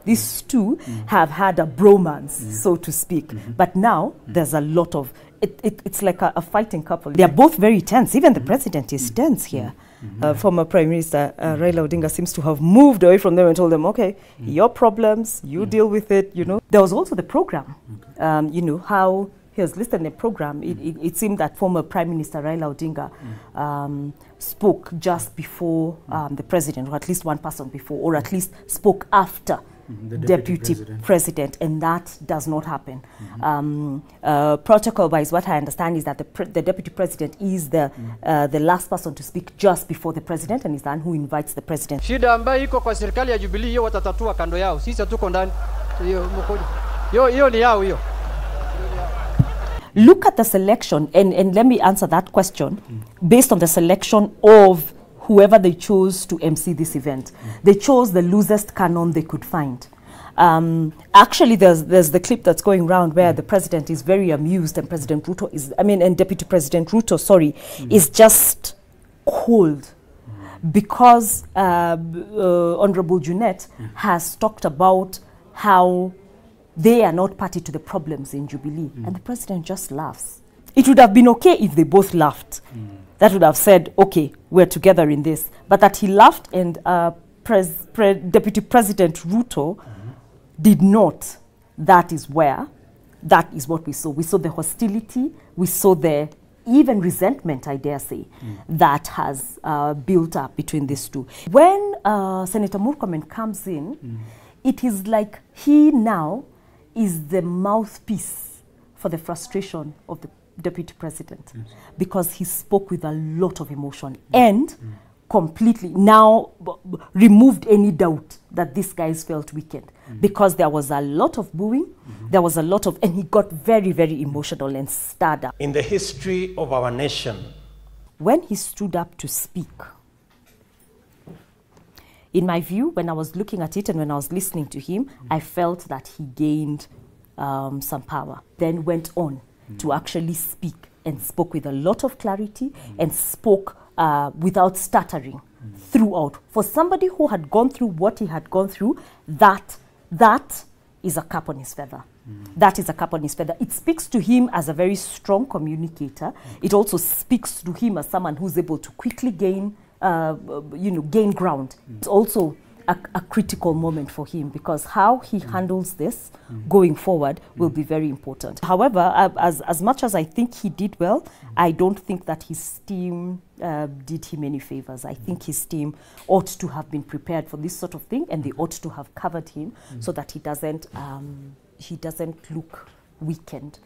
These two have had a bromance, so to speak. But now there's a lot of, it's like a fighting couple. They're both very tense. Even the president is tense here. Former Prime Minister Raila Odinga seems to have moved away from them and told them, okay, your problems, you deal with it, you know. There was also the program, you know, how he was listed in the program. It seemed that former Prime Minister Raila Odinga spoke just before the president, or at least one person before, or at least spoke after the deputy president, and that does not happen. Protocol-wise, what I understand is that the deputy president is the last person to speak just before the president, and is the one who invites the president. Shida ambayo iko kwa serikali ya Jubilee hiyo watatatua kando yao. Sisi tuko ndani. Hiyo ni yao hiyo. Look at the selection, and let me answer that question based on the selection of whoever they chose to MC this event. They chose the loosest cannon they could find. Actually, there's the clip that's going around where the president is very amused, and President Ruto is, and Deputy President Ruto, sorry, is just cold because Honorable Junet has talked about how they are not party to the problems in Jubilee, and the president just laughs. It would have been okay if they both laughed. That would have said, okay, we're together in this. But that he laughed, and Deputy President Ruto did not. That is what we saw. We saw the hostility, we saw the even resentment, I dare say, that has built up between these two. When Senator Murkomen comes in, it is like he now is the mouthpiece for the frustration of the deputy president, because he spoke with a lot of emotion and completely now removed any doubt that these guys felt weakened, because there was a lot of booing, there was a lot of, and he got very, very emotional and stirred up. In the history of our nation, when he stood up to speak, in my view, when I was looking at it and when I was listening to him, I felt that he gained some power, then went on to actually speak, and spoke with a lot of clarity and spoke without stuttering throughout. For somebody who had gone through what he had gone through, that is a cap on his feather. That is a cap on his feather. It speaks to him as a very strong communicator. It also speaks to him as someone who's able to quickly gain gain ground. It's also a critical moment for him, because how he handles this going forward will be very important. However, as much as I think he did well, I don't think that his team did him any favors. I think his team ought to have been prepared for this sort of thing, and they ought to have covered him so that he doesn't look weakened.